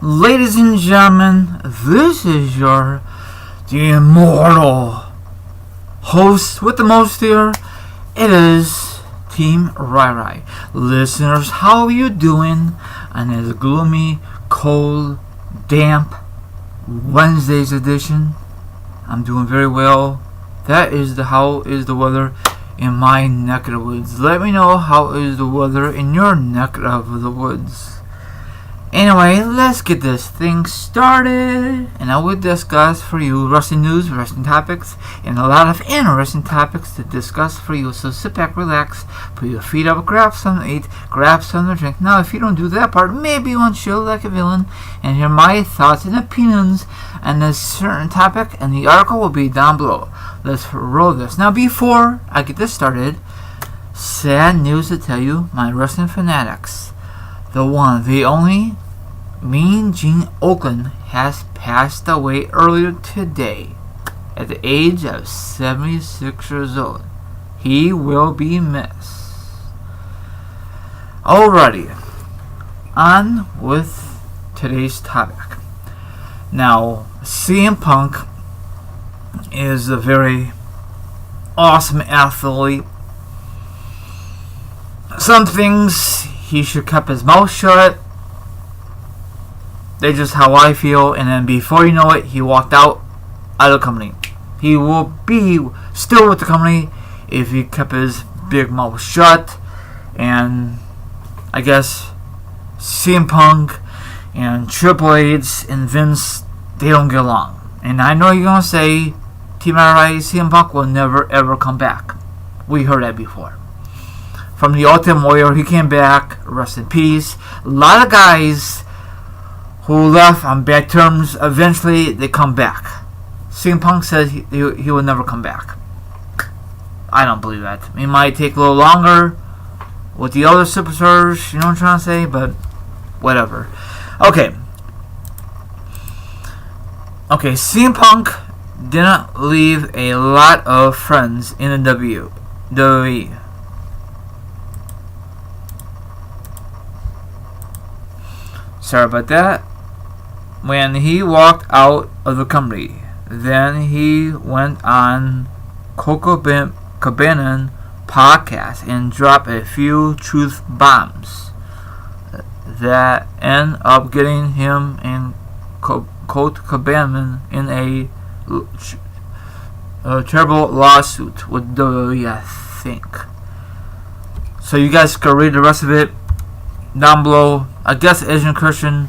Ladies and gentlemen, this is the immortal host with the most here. It is Team Rai. Listeners, how are you doing on this gloomy, cold, damp Wednesday's edition? I'm doing very well. How is the weather in my neck of the woods. Let me know how is the weather in your neck of the woods. Anyway, let's get this thing started, and I will discuss for you wrestling news, wrestling topics, and a lot of interesting topics to discuss for you. So sit back, relax, put your feet up, grab something to eat, grab something to drink. Now, if you don't do that part, maybe you want to chill like a villain and hear my thoughts and opinions on this certain topic, and the article will be down below. Let's roll this. Now, before I get this started, sad news to tell you, my wrestling fanatics. The one, the only, Mean Gene Okerlund has passed away earlier today at the age of 76 years old. He will be missed. Alrighty, on with today's topic. Now, CM Punk is a very awesome athlete. Some things he should keep his mouth shut. That's just how I feel. And then before you know it, he walked out of the company. He will be still with the company if he kept his big mouth shut. And I guess CM Punk and Triple H and Vince, they don't get along. And I know you're going to say, Team RI, CM Punk will never ever come back. We heard that before. From the Ultimate Warrior, he came back. Rest in peace. A lot of guys who left on bad terms, eventually they come back. CM Punk says he will never come back. I don't believe that. It might take a little longer with the other superstars, you know what I'm trying to say? But whatever. Okay, CM Punk didn't leave a lot of friends in the WWE. Sorry about that. When he walked out of the company, then he went on Colt Cabana podcast and dropped a few truth bombs that end up getting him and Colt Cabana in a terrible lawsuit with WWE, I think. So you guys can read the rest of it down below. I guess Asian Christian,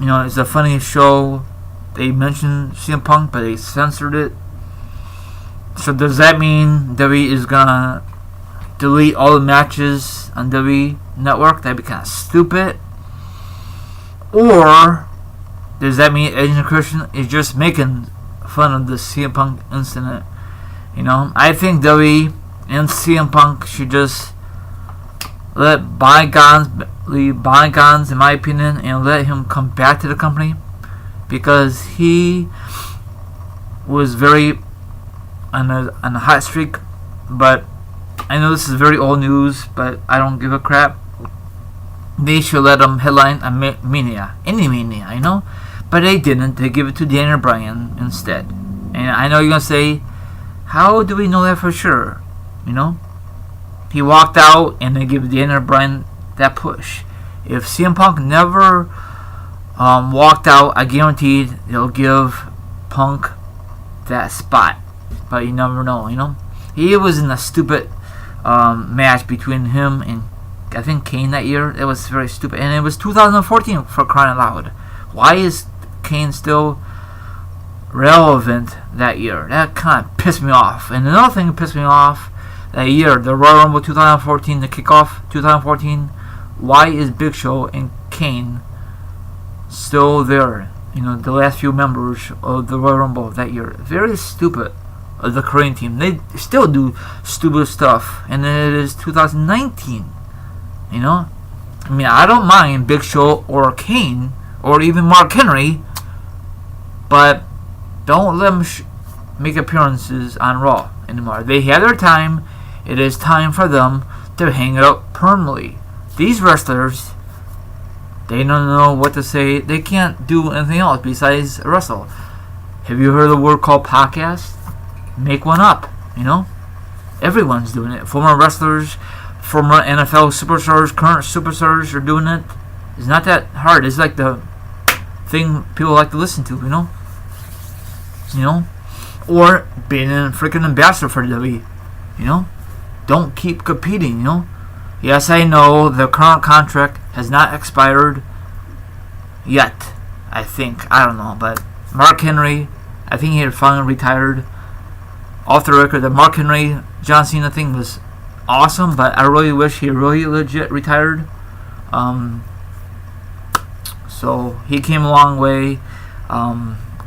it's a funny show. They mentioned CM Punk, but they censored it. So does that mean WWE is gonna delete all the matches on WWE Network? That'd be kind of stupid. Or does that mean Asian Christian is just making fun of the CM Punk incident? I think WWE and CM Punk should just let bygones be bygones, in my opinion, and let him come back to the company, because he was very on a hot streak. But I know this is very old news, but I don't give a crap. They should let him headline a Mania, any Mania, but they didn't. They give it to Daniel Bryan instead. And I know you're gonna say, how do we know that for sure? He walked out, and they give Daniel Bryan that push. If CM Punk never walked out, I guaranteed they'll give Punk that spot. But you never know, He was in a stupid match between him and, I think, Kane that year. It was very stupid. And it was 2014, for crying out loud. Why is Kane still relevant that year? That kind of pissed me off. And another thing that pissed me off that year, the Royal Rumble 2014, the kickoff 2014, why is Big Show and Kane still there? The last few members of the Royal Rumble that year. Very stupid of the Korean team. They still do stupid stuff. And it is 2019. I don't mind Big Show or Kane or even Mark Henry, but don't let them make appearances on Raw anymore. They had their time. It is time for them to hang it up permanently. These wrestlers, They don't know what to say. They can't do anything else besides wrestle. Have you heard the word called podcast? Make one up, you know? Everyone's doing it. Former wrestlers, former NFL superstars, current superstars are doing it. It's not that hard. It's like the thing people like to listen to, you know? You know? Or being a freaking ambassador for WWE, you know? Don't keep competing, you know? Yes, I know the current contract has not expired yet, I think. I don't know, but Mark Henry, I think he had finally retired. Off the record, the Mark Henry John Cena thing was awesome, but I really wish he really legit retired. So he came a long way.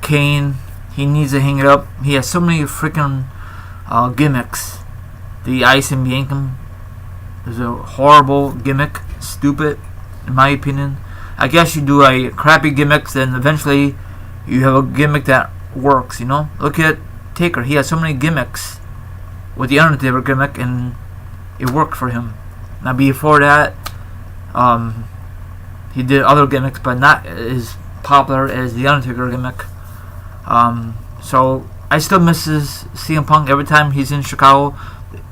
Kane, he needs to hang it up. He has so many freaking gimmicks. The Ice and Yankum is a horrible gimmick, stupid, in my opinion. I guess you do a crappy gimmick, then eventually you have a gimmick that works, you know? Look at Taker. He has so many gimmicks with the Undertaker gimmick, and it worked for him. Now before that, he did other gimmicks, but not as popular as the Undertaker gimmick. So I still miss CM Punk. Every time he's in Chicago,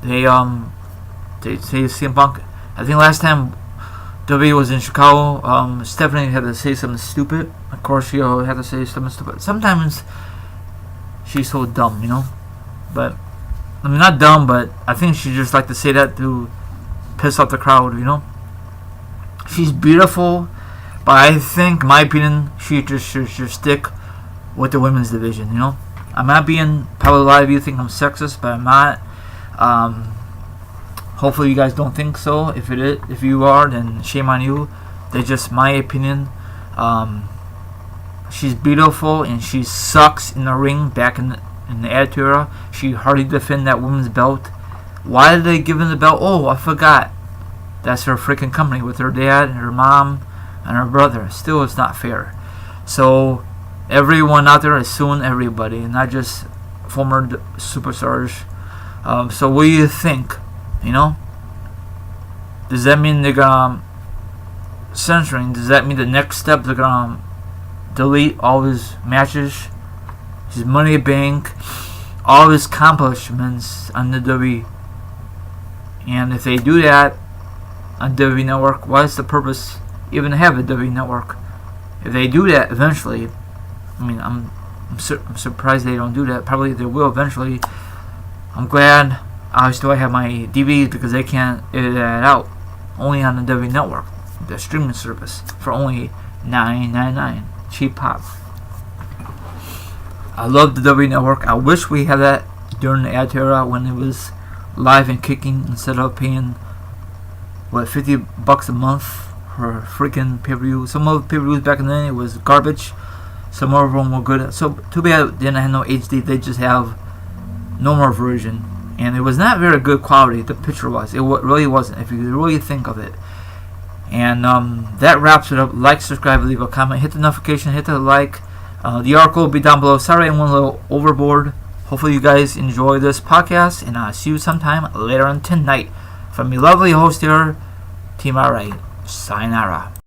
they say CM Punk. I think last time WWE was in Chicago, Stephanie had to say something stupid. Of course, she had to say something stupid. Sometimes she's so dumb, you know. But I mean, not dumb, but I think she just like to say that to piss off the crowd, you know. She's beautiful, but I think, in my opinion, she just should stick with the women's division, you know. I'm not being, probably a lot of you think I'm sexist, but I'm not. Hopefully you guys don't think so. If you are, then shame on you. That's just my opinion. She's beautiful, and she sucks in the ring back in the Attitude Era. She hardly defended that women's belt. Why did they give her the belt? Oh, I forgot. That's her freaking company with her dad and her mom and her brother. Still, it's not fair. So everyone out there is suing everybody, not just former superstars. So what do you think? You know? Does that mean they're gonna censoring? Does that mean the next step they're gonna delete all his matches, his Money Bank, all his accomplishments on the WWE? And if they do that on WWE Network, what is the purpose even to have a WWE Network? If they do that eventually, I mean, I'm surprised they don't do that. Probably they will eventually. I'm glad I still have my DVDs because they can't edit that out. Only on the WWE Network, the streaming service, for only $9.99. Cheap pop. I love the WWE Network. I wish we had that during the Attitude Era when it was live and kicking instead of paying $50 a month for a freaking pay-per-view. Some of the pay-per-views back in the day it was garbage. Some of them were good. So too bad they didn't have no HD. They just have normal version, and it was not very good quality. The picture was. It really wasn't. If you really think of it. And that wraps it up. Like, subscribe, leave a comment, hit the notification, hit the like. The article will be down below. Sorry, I went a little overboard. Hopefully, you guys enjoy this podcast, and I'll see you sometime later on tonight. From your lovely host here, Team RA. Sayonara.